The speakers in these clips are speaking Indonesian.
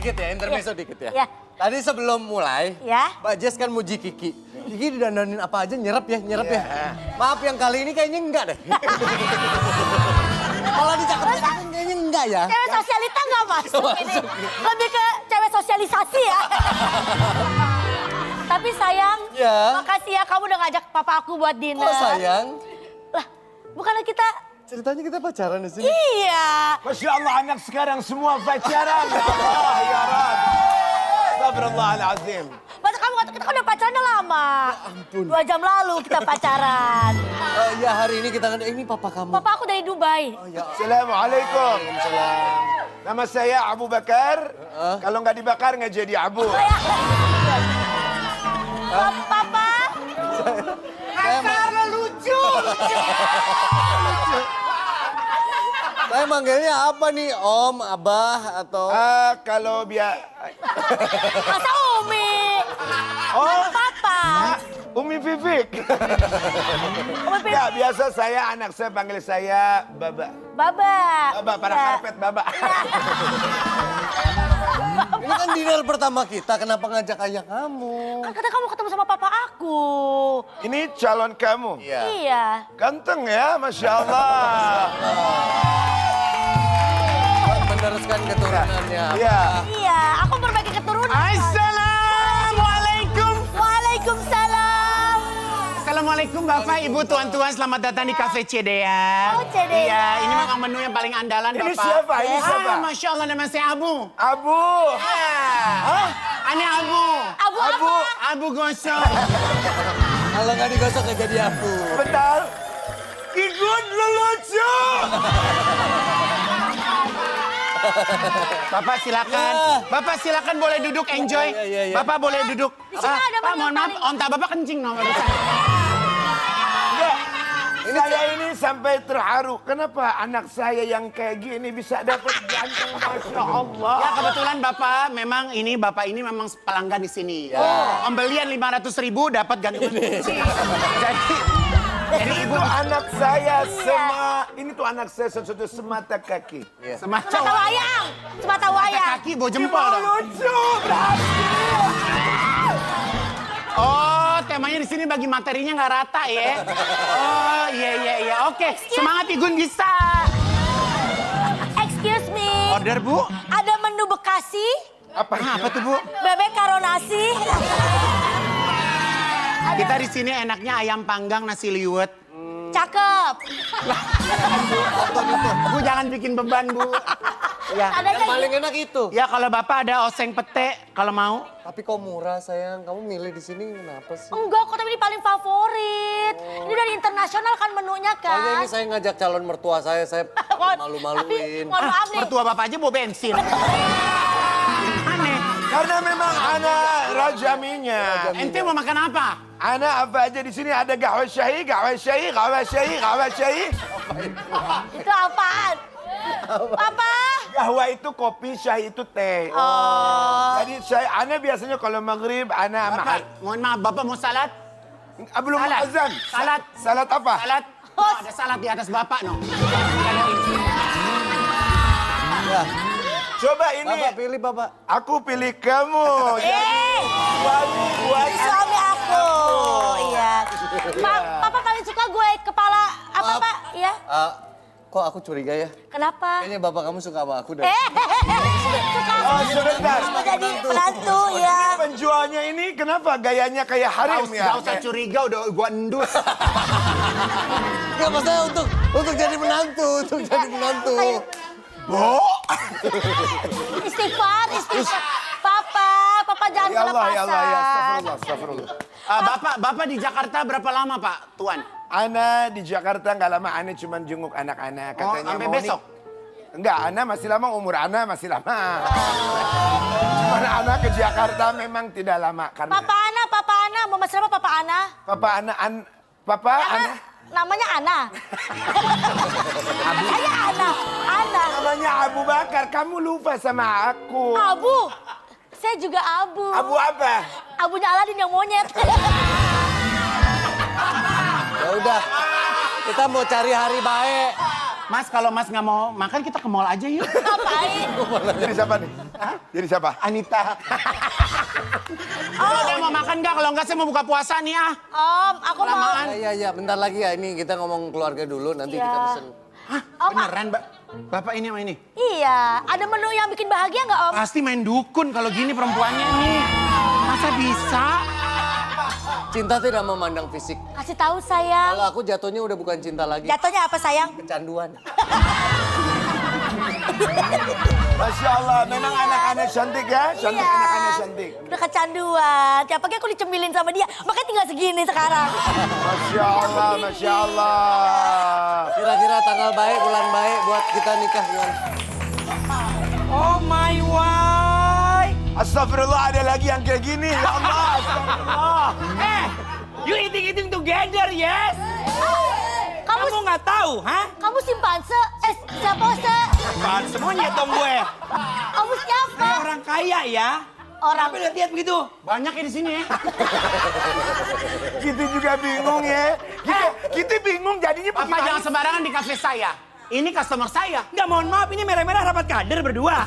dikit ya, intermezzo dikit ya. Iya. Tadi sebelum mulai, Ya. Mbak Jess kan muji Kiki. Kiki didandanin apa aja nyerep ya. Maaf yang kali ini kayaknya enggak deh. Malah dicakep-cakepin kayaknya enggak ya. Cewek sosialita nggak masuk ini. Lebih ke cewek sosialisasi ya. Tapi sayang, Ya. makasih ya kamu udah ngajak papa aku buat dinner. Oh sayang, Lah, bukannya kita... ceritanya kita pacaran di sini. Iya. Masya Allah anak sekarang semua pacaran. Ya Allah, ya Rab. Astagfirullahaladzim. Masa kamu kata kita kan udah pacaran udah lama. ampun. 2 jam lalu kita pacaran. Ya hari ini kita ini papa kamu. Papa aku dari Dubai. Assalamualaikum. Nama saya Abu Bakar. Kalau nggak dibakar nggak jadi Abu. Papa. Kasar lo lucu. Saya manggilnya apa nih? Om, Abah, atau... Kalau biar Masa Umi? Oh. Papa. Umi Vivik. Umi Pipi. Ya biasa saya anak saya panggil saya Baba. Baba. Baba para Iya. karpet Baba. Ini kan dinner pertama kita, kenapa ngajak ayah kamu? Kan kata kamu ketemu sama papa aku. Ini calon kamu. Iya. Ganteng ya, Masya Allah. Meneruskan keturunannya. Iya. Iya, aku perbaiki keturunan. Assalamualaikum. Waalaikumsalam. Assalamualaikum Bapak, Ibu, Tuan-tuan. Selamat datang di Cafe Cedea. Oh, Cedea. Iya, ini memang menu yang paling andalan Ini Bapak. siapa? Ini siapa? Masya Allah, nama saya Abu. Abu. Hah? Ini Abu. Abu apa? Abu gosok. Kalau nggak digosok nggak jadi aku. Bentar. Ikut lucu. Bapak silakan. Bapak silakan boleh duduk, enjoy. Iya. Bapak boleh duduk. Di sini ada Pak, menu mohon maaf, paling- onta Bapak kencing nomor Saya ini sampai terharu. Kenapa anak saya yang kayak gini bisa dapat ganteng, Masya Allah. Ya kebetulan Bapak ini memang pelanggan di sini. Pembelian 500.000 dapat gantungan kunci. Jadi Itu anak saya ini tuh anak saya satu semata kaki. semacam Semata wayang. Semata wayang. kaki bawa jempol dong. Lucu, berhasil. Oh, temanya di sini bagi materinya nggak rata ya. Oh, iya. Oke, semangat Igun bisa. Excuse me. Order, Bu. Ada menu Bekasi, Apa tuh, Bu? bebek karo nasi. Kita di sini enaknya ayam panggang nasi liwet. Cakep. Bu jangan bikin beban, Bu. Ya. Adanya Yang paling enak itu. Ya kalau Bapak ada oseng pete kalau mau. Tapi kok murah sayang, kamu milih di sini kenapa sih? Enggak, kok tapi ini paling favorit. Ini dari internasional kan menunya Soalnya kan. ini saya ngajak calon mertua saya malu-maluin. Tapi, mohon maaf nih. Mertua Bapak aja bawa bensin. Aneh. Karena memang anak rajaminya. Ente mau makan apa? Anak apa aja di sini ada gahwa syahi. Itu apaan? Apa? Gahwa itu kopi, syai itu teh. Oh. Jadi anak biasanya kalau maghrib, anak Bapak, mohon maaf, Bapak mau salad? belum Salad. azan. Salad. Salad apa? Salad. Oh, ada salad di atas Bapak, no. Ada ini. Ya, Coba ini. Bapak pilih Bapak. Aku pilih kamu. Suami buat Ini suami aku. Iya. Papa paling suka gue kepala apa, Maaf. Pak? Iya. Kok aku curiga ya? Kenapa? Kayaknya bapak kamu suka sama aku deh. Suka Oh, sebentar. mau jadi menantu, ya. Penjualnya ini kenapa gayanya kayak harim ya? Gak usah curiga, udah gua endus. Enggak maksudnya untuk jadi menantu, Bo. Istighfar. Papa jangan Ya Allah, ya Allah, ya kelepasan. astagfirullah. Bapak di Jakarta berapa lama, Pak, Tuan? Ana di Jakarta nggak lama, Ana cuma jenguk anak-anak. Katanya sampai mau besok? Enggak, Ana masih lama, umur Ana masih lama. Cuma Ana ke Jakarta memang tidak lama. Karena Papa Ana, mau mas apa Papa Ana? Papa Ana. Namanya Ana. Saya Ana. Namanya Abu Bakar, kamu lupa sama aku. Abu. Saya juga Abu. Abu apa? Abunya Aladin yang monyet. Ya udah, kita mau cari hari baik. Mas kalau Mas nggak mau makan kita ke mall aja yuk. Ngapain? Jadi siapa nih? Jadi siapa? Anita. Udah mau makan nggak? Kalau nggak saya mau buka puasa nih ah. Om, aku mau. Lamaan. Iya, bentar lagi ya. Ini kita ngomong keluarga dulu, nanti Iya. kita pesen. Hah? Om, Beneran Mbak? Bapak ini sama ini? Iya, ada menu yang bikin bahagia nggak Om? Pasti main dukun kalau gini perempuannya nih. Masa bisa? Cinta tidak memandang fisik. Kasih tahu sayang. Kalau aku jatuhnya udah bukan cinta lagi. Jatuhnya apa sayang? Kecanduan. Masya Allah, memang anak-anak cantik ya? Cantik, Iya. anak-anak cantik. Udah kecanduan. Tiap pagi aku dicemilin sama dia. Makanya tinggal segini sekarang. Masya Allah, Masya Allah. Kira-kira tanggal baik, bulan baik buat kita nikah gimana? Oh my why. Astagfirullah, ada lagi yang kayak gini. Ya Allah, astagfirullah. You eating together, yes? Kamu Kamu nggak tahu, hah? kamu simpanse? Siapa se? Kan semuanya dong gue. Kamu siapa? Kayak orang kaya ya. Orang Tapi lihat begitu. Banyak ya di sini ya. Kita juga bingung ya. Kita bingung jadinya Bapak bagaimana? jangan sembarangan di kafe saya. Ini customer saya. Nggak, mohon maaf, ini merah-merah rapat kader berdua.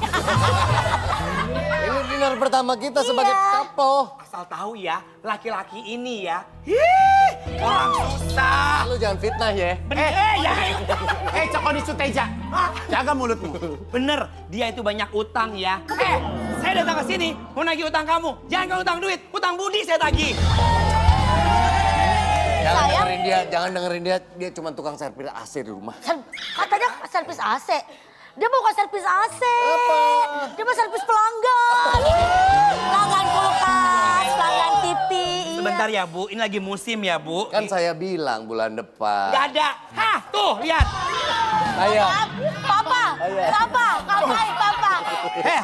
Ini dinner pertama kita sebagai couple. Asal tahu ya, laki-laki ini ya. Hih, orang susah. Lu jangan fitnah ya. Bener, ya. Cokodi Suteja. Jaga mulutmu. Bener, dia itu banyak utang ya. Saya datang ke sini mau nagih utang kamu. Jangan kamu utang duit, utang budi saya tagih. Jangan dengerin dia cuma tukang servis AC di rumah. Katanya servis AC. Dia bukan servis AC. Dia mah servis pelanggan. Pelanggan kulkas, pelanggan TV. Sebentar ya Bu, ini lagi musim ya Bu. Kan saya bilang bulan depan. Gak ada. Hah, tuh lihat. Ayah. Papa, ngapain Papa?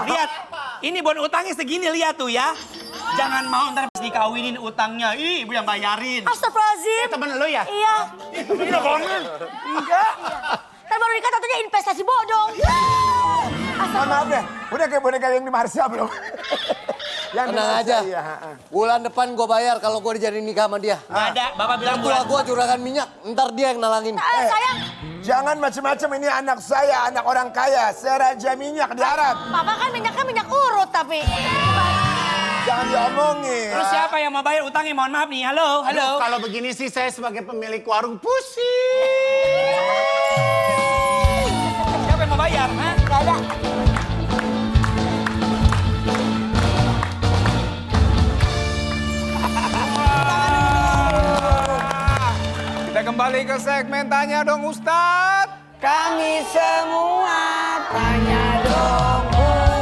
Lihat. Ini bon utangnya segini, lihat tuh ya. Jangan mau ntar pas dikawinin utangnya. Ih, ibu yang bayarin. Astagfirullahaladzim. Temen lu ya? Iya. Ini banget. Enggak. Kan baru dikata katanya investasi bodong. Mohon maaf deh, udah kayak boneka yang di Marsha belum? Yang di Tenang Marsha, aja. iya. Bulan depan gue bayar kalau gue dijadiin nikah sama dia. Gak ada, Bapak bilang Tua gue juragan minyak, ntar dia yang nalangin. Sayang, Jangan macam-macam, ini anak saya, anak orang kaya. Saya raja minyak di Arab. Papa kan minyaknya minyak urut tapi. Jangan diomongin. Terus siapa yang mau bayar utangnya? Mohon maaf nih. Halo, halo. Kalau begini sih saya sebagai pemilik warung pusing. Siapa yang mau bayar? Hah? Gak ada. Kita kembali ke segmen Tanya Dong Ustadz. Kami semua tanya dong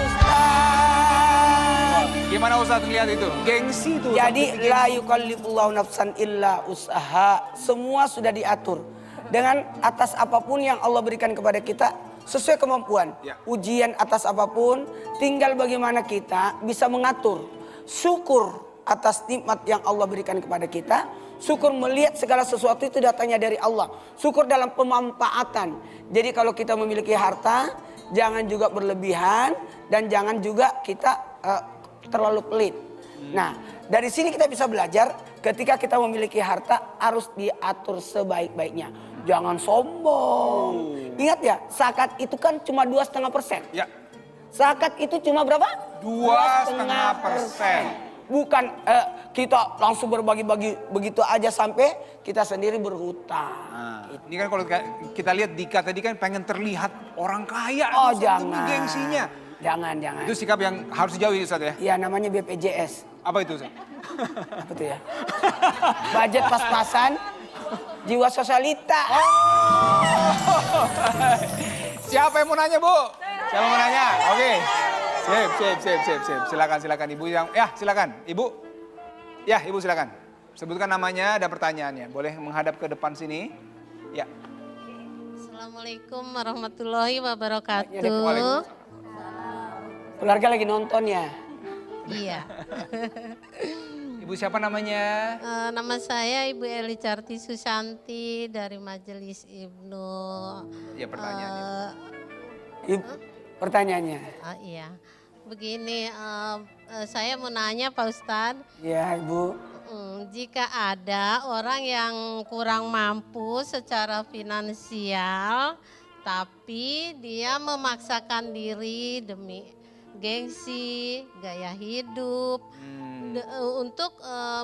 Ustaz. Gimana Ustadz lihat itu? Gengsi tuh. Jadi la yukallifullahu nafsan illa usaha. Semua sudah diatur. Dengan atas apapun yang Allah berikan kepada kita sesuai kemampuan. Ya. Ujian atas apapun tinggal bagaimana kita bisa mengatur. Syukur atas nikmat yang Allah berikan kepada kita. Syukur melihat segala sesuatu itu datangnya dari Allah. Syukur dalam pemanfaatan. Jadi kalau kita memiliki harta, jangan juga berlebihan dan jangan juga kita terlalu pelit. Nah, dari sini kita bisa belajar ketika kita memiliki harta harus diatur sebaik-baiknya. Jangan sombong. Ingat ya, zakat itu kan cuma 2,5%. Ya. Zakat itu cuma berapa? 2,5%. Bukan kita langsung berbagi-bagi begitu aja sampai kita sendiri berhutang. Nah, ini kan kalau kita lihat Dika tadi kan pengen terlihat orang kaya. Oh Ustadz, jangan. itu gengsinya. Jangan. Itu sikap yang harus dijauhi Ustadz ya. Ya namanya BPJS. Apa itu Ustadz? Apa tuh ya? Budget pas-pasan, jiwa sosialita. Siapa yang mau nanya Bu? Siapa yang mau nanya? Oke. Sip. Silakan Ibu yang, silakan. Ibu. Ya, Ibu silakan. Sebutkan namanya dan pertanyaannya. Boleh menghadap ke depan sini. Ya. Assalamualaikum warahmatullahi wabarakatuh. Waalaikumsalam. Keluarga lagi nonton ya. Iya. Ibu siapa namanya? Nama saya Ibu Eli Carti Susanti dari Majelis Ibnu. Ya pertanyaannya. Pertanyaannya. Iya. Begini, saya mau nanya Pak Ustadz. Ya Ibu. Jika ada orang yang kurang mampu secara finansial, Tapi dia memaksakan diri demi gengsi, gaya hidup, untuk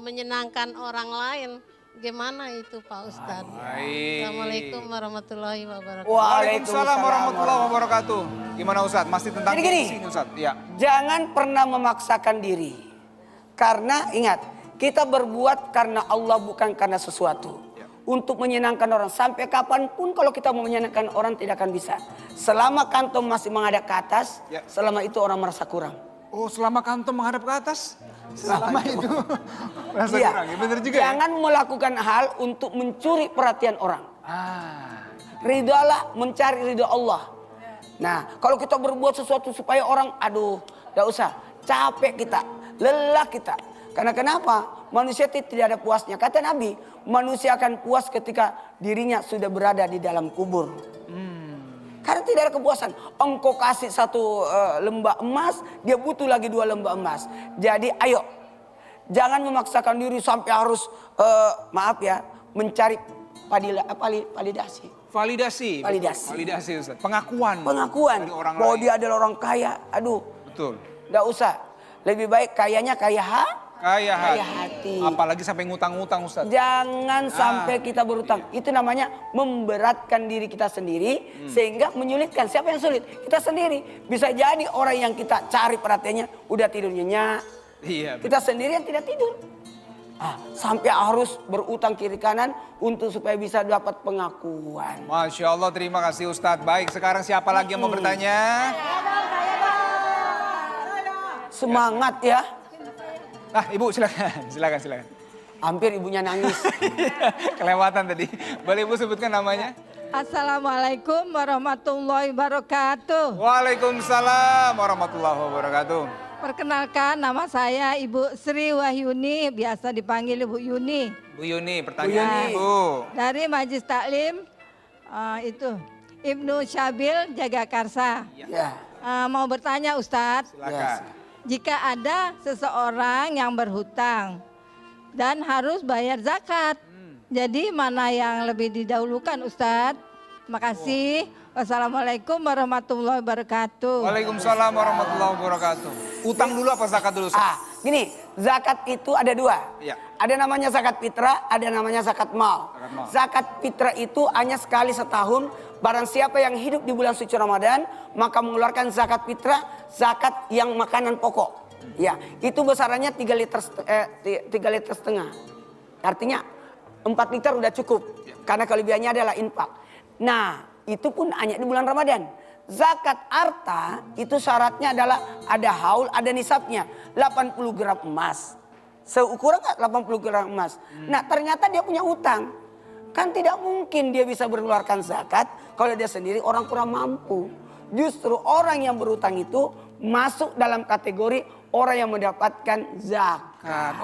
menyenangkan orang lain. Gimana itu Pak Ustadz? Baik. Assalamualaikum warahmatullahi wabarakatuh. Waalaikumsalam warahmatullahi wabarakatuh. Gimana Ustadz? Masih tentang Jadi gini. gengsi nih, Ustadz? Ya. Jangan pernah memaksakan diri. Karena ingat, kita berbuat karena Allah bukan karena sesuatu. Untuk menyenangkan orang. Sampai kapanpun kalau kita mau menyenangkan orang tidak akan bisa. Selama kantong masih menghadap ke atas, selama itu orang merasa kurang. Oh, selama kantong menghadap ke atas? Selama itu merasa Iya. kurang. Ya, bener juga ya? Jangan melakukan hal untuk mencuri perhatian orang. Ridholah mencari ridho Allah. Nah, kalau kita berbuat sesuatu supaya orang, aduh, gak usah. Capek kita, lelah kita. Karena kenapa? Manusia tidak ada puasnya. Kata Nabi, manusia akan puas ketika dirinya sudah berada di dalam kubur. Karena tidak ada kepuasan. Engkau kasih satu lembah emas, dia butuh lagi 2 lembah emas. Jadi ayo, jangan memaksakan diri sampai harus, maaf ya, mencari validasi. Validasi Ustaz. Pengakuan. Pengakuan dari orang bahwa lain. dia adalah orang kaya. Aduh, Betul. gak usah. Lebih baik kayanya kaya Kaya kaya hati. hati. Apalagi sampai ngutang-ngutang Ustaz. Jangan sampai kita berutang. Itu namanya memberatkan diri kita sendiri sehingga menyulitkan. Siapa yang sulit? Kita sendiri. Bisa jadi orang yang kita cari perhatiannya udah tidur nyenyak. Iya. Kita sendiri yang tidak tidur. Sampai harus berutang kiri kanan untuk supaya bisa dapat pengakuan. Masya Allah, terima kasih Ustadz. Baik, sekarang siapa lagi yang mau bertanya? Semangat ya. Ibu silakan, silakan. Hampir ibunya nangis. Kelewatan tadi. Boleh Ibu sebutkan namanya? Assalamualaikum warahmatullahi wabarakatuh. Waalaikumsalam warahmatullahi wabarakatuh. Perkenalkan, nama saya Ibu Sri Wahyuni, biasa dipanggil Ibu Yuni. Bu Yuni, pertanyaan Ibu. Dari Majelis Taklim, itu Ibnu Syabil Jagakarsa. Ya. Mau bertanya Ustadz, Silakan. jika ada seseorang yang berhutang dan harus bayar zakat, jadi mana yang lebih didahulukan Ustadz? Makasih. Wassalamualaikum warahmatullahi wabarakatuh. Waalaikumsalam warahmatullahi wabarakatuh. Utang dulu apa zakat dulu? Ustaz? Gini, zakat itu ada 2. Iya. Ada namanya zakat fitrah, ada namanya zakat mal. Zakat fitrah itu hanya sekali setahun. Barang siapa yang hidup di bulan suci Ramadan, maka mengeluarkan zakat fitrah, zakat yang makanan pokok. Ya, itu besarannya 3 liter setengah. Artinya 4 liter udah cukup. Karena kelebihannya adalah infak. Nah, itu pun hanya di bulan Ramadan. Zakat harta itu syaratnya adalah ada haul, ada nisabnya. 80 gram emas. Seukuran nggak 80 gram emas. Nah, ternyata dia punya utang. Kan tidak mungkin dia bisa mengeluarkan zakat kalau dia sendiri orang kurang mampu. Justru orang yang berutang itu masuk dalam kategori orang yang mendapatkan zakat.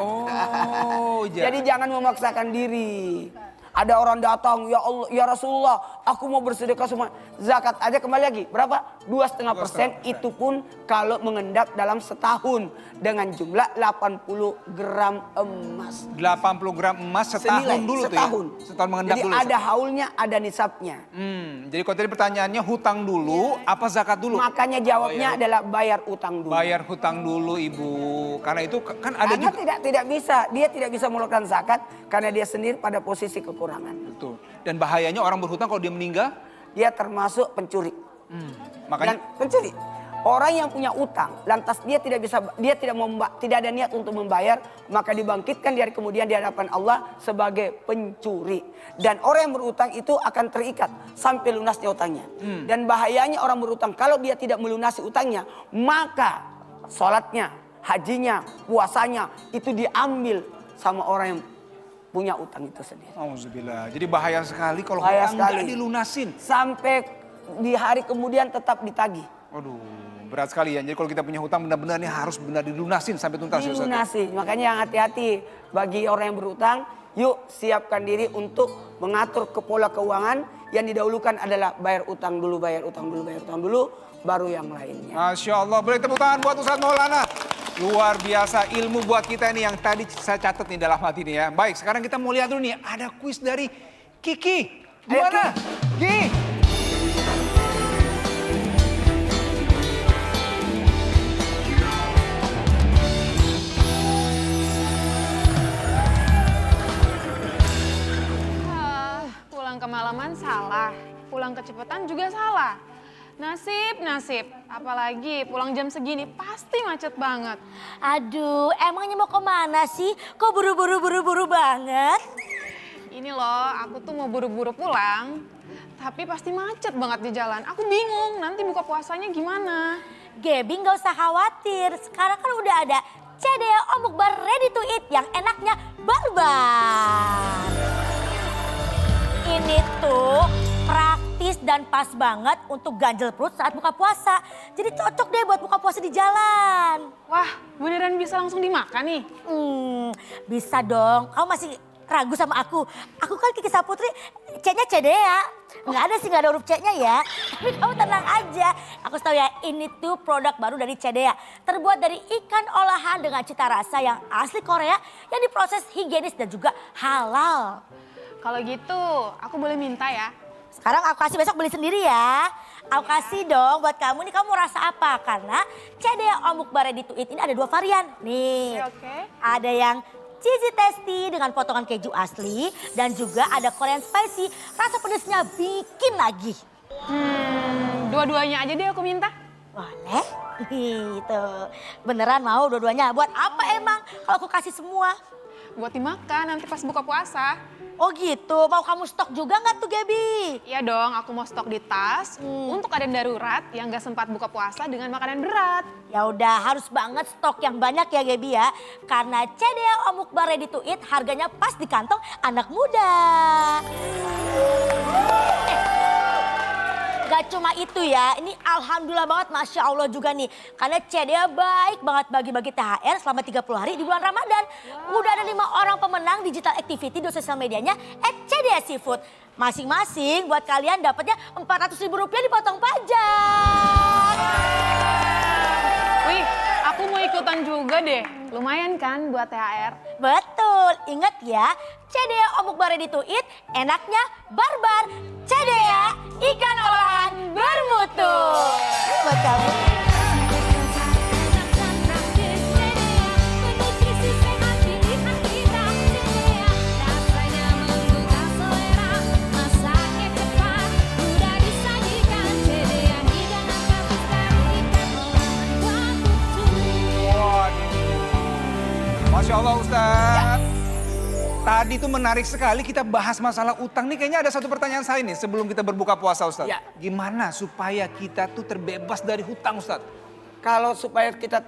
Jadi jangan memaksakan diri. Ada orang datang, ya Allah, ya Rasulullah, aku mau bersedekah semua. Zakat aja kembali lagi, berapa? 2,5%. Itu pun kalau mengendap dalam setahun dengan jumlah 80 gram emas. 80 gram emas setahun Senilai, dulu setahun. tuh ya? Setahun mengendap Jadi dulu. ada haulnya, ada nisabnya. Jadi kalau tadi pertanyaannya hutang dulu, apa zakat dulu? Makanya jawabnya adalah bayar utang dulu. Bayar hutang dulu Ibu. Karena itu kan ada Karena juga. tidak bisa, dia tidak bisa mengeluarkan zakat karena dia sendiri pada posisi kekurangan. Betul. Dan bahayanya orang berhutang kalau dia meninggal, Dia termasuk pencuri. makanya Dan pencuri. Orang yang punya utang, lantas dia tidak ada niat untuk membayar, maka dibangkitkan di hari kemudian di hadapan Allah sebagai pencuri. Dan orang yang berutang itu akan terikat sampai lunasnya utangnya. Dan bahayanya orang berutang, kalau dia tidak melunasi utangnya, maka sholatnya, hajinya, puasanya itu diambil sama orang yang punya utang itu sendiri. Auzubillah. Jadi bahaya sekali kalau Bahaya hutang nggak sekali. dilunasin. Sampai di hari kemudian tetap ditagih. Waduh, berat sekali ya. Jadi kalau kita punya hutang benar-benar ini harus benar dilunasin sampai tuntas ya Ustaz. Dilunasi. Makanya yang hati-hati bagi orang yang berutang, yuk siapkan diri untuk mengatur ke pola keuangan. Yang didahulukan adalah bayar utang dulu, bayar utang dulu, bayar utang dulu, baru yang lainnya. Masya Allah, boleh tepuk tangan buat Ustaz Maulana. Luar biasa ilmu buat kita ini yang tadi saya catat nih dalam hati nih ya. Baik, sekarang kita mau lihat dulu nih, ada kuis dari Kiki. Gimana? Ki. kemalaman salah, pulang kecepatan juga salah. Nasib, apalagi pulang jam segini pasti macet banget. Aduh, emangnya mau kemana sih? Kok buru-buru banget? Ini loh, aku tuh mau buru-buru pulang, tapi pasti macet banget di jalan. Aku bingung, nanti buka puasanya gimana? Gaby nggak usah khawatir, sekarang kan udah ada CDA Omuk Bar Ready to Eat yang enaknya barbar. Ini tuh praktis dan pas banget untuk ganjel perut saat buka puasa. Jadi cocok deh buat buka puasa di jalan. Wah, beneran bisa langsung dimakan nih? Bisa dong. Kamu masih ragu sama aku? Aku kan Kiki Saputri, C-nya CDA. Nggak ada huruf C-nya ya. Tapi kamu tenang aja. Aku tahu ya, ini tuh produk baru dari CDA. Terbuat dari ikan olahan dengan cita rasa yang asli Korea yang diproses higienis dan juga halal. Kalau gitu, aku boleh minta ya? Sekarang aku kasih, besok beli sendiri ya. Aku kasih dong buat kamu nih, kamu rasa apa? Karena CDA Omuk Bar Ready to Eat ini ada 2 varian. Nih, Oke. ada yang cheesy tasty dengan potongan keju asli. Dan juga ada Korean spicy, rasa pedasnya bikin lagi. Dua-duanya aja deh aku minta. Boleh? Gitu. Beneran mau dua-duanya? Buat apa emang kalau aku kasih semua? Buat dimakan nanti pas buka puasa. Oh gitu, mau kamu stok juga nggak tuh Gaby? Iya dong, aku mau stok di tas untuk keadaan darurat yang gak sempat buka puasa dengan makanan berat. Ya udah, harus banget stok yang banyak ya Gaby ya. Karena CDA Omuk Bar Ready to Eat harganya pas di kantong anak muda. Gak cuma itu ya, ini alhamdulillah banget Masya Allah juga nih. Karena CDA baik banget bagi-bagi THR selama 30 hari di bulan Ramadan. Udah ada 5 orang pemenang digital activity di sosial medianya @CDA Seafood. Masing-masing buat kalian dapatnya Rp400.000 dipotong pajak. Wih, aku mau ikutan juga deh. Lumayan kan buat THR? Betul, ingat ya, CDA Omuk Bar Ready to Eat enaknya barbar. CDA ikan olahan bermutu. Buat kamu. Masya Allah Ustaz. Tadi itu menarik sekali kita bahas masalah utang nih. Kayaknya ada satu pertanyaan saya nih sebelum kita berbuka puasa Ustaz. Ya. Gimana supaya kita tuh terbebas dari hutang Ustaz? Kalau supaya kita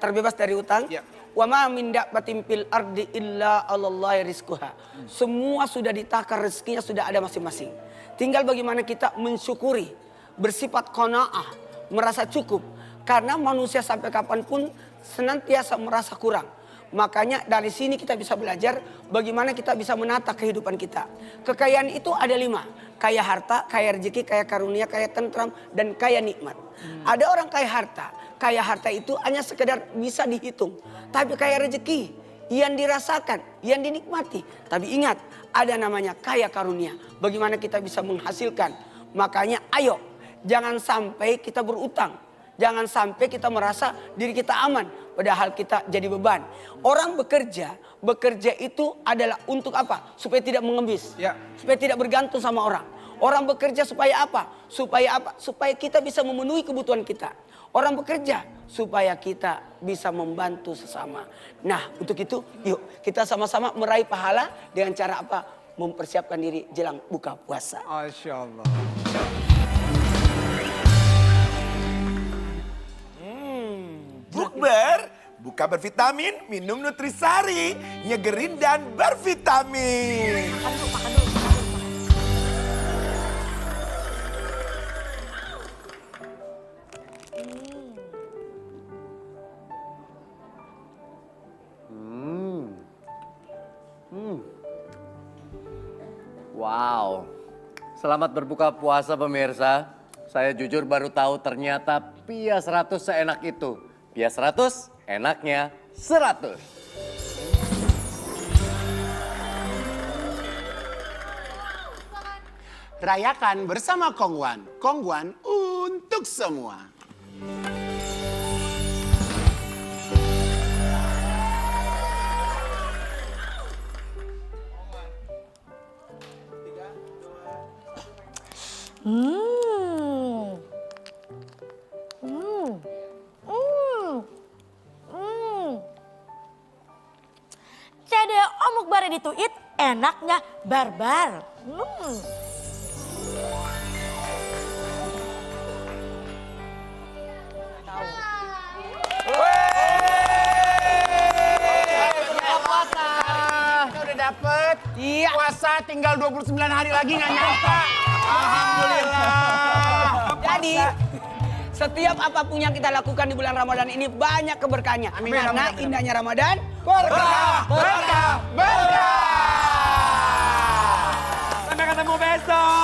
terbebas dari hutang, Ya. wa ma min dabbatin fil ardi illa 'alallahi rizquha. Semua sudah ditakar, rezekinya sudah ada masing-masing. Tinggal bagaimana kita mensyukuri, bersifat qanaah, merasa cukup. Karena manusia sampai kapanpun senantiasa merasa kurang. Makanya dari sini kita bisa belajar bagaimana kita bisa menata kehidupan kita. Kekayaan itu ada 5. Kaya harta, kaya rezeki, kaya karunia, kaya tentram, dan kaya nikmat. Ada orang kaya harta. Kaya harta itu hanya sekedar bisa dihitung. Tapi kaya rezeki yang dirasakan, yang dinikmati. Tapi ingat, ada namanya kaya karunia. Bagaimana kita bisa menghasilkan. Makanya ayo, jangan sampai kita berutang. Jangan sampai kita merasa diri kita aman, padahal kita jadi beban. Orang bekerja itu adalah untuk apa? Supaya tidak mengemis, Ya. supaya tidak bergantung sama orang. Orang bekerja supaya apa? Supaya apa? Supaya kita bisa memenuhi kebutuhan kita. Orang bekerja supaya kita bisa membantu sesama. Nah, untuk itu yuk kita sama-sama meraih pahala dengan cara apa? Mempersiapkan diri jelang buka puasa. Masya Allah. Bukber, buka bervitamin, minum Nutrisari, nyegerin dan bervitamin. Makan dulu. Wow, selamat berbuka puasa pemirsa. Saya jujur baru tahu ternyata Pia 100 seenak itu. Pia 100, enaknya 100. Rayakan bersama Kongwan. Kongwan untuk semua. CDO mukbare dituit enaknya barbar. Kita udah dapet. Iya. Puasa tinggal 29 hari lagi nggak nyangka. Alhamdulillah. Jadi setiap apapun yang kita lakukan di bulan Ramadan ini banyak keberkahannya. Amin, Karena amin, amin. indahnya Ramadan Berkah, berkah, berkah. Sampai ketemu besok.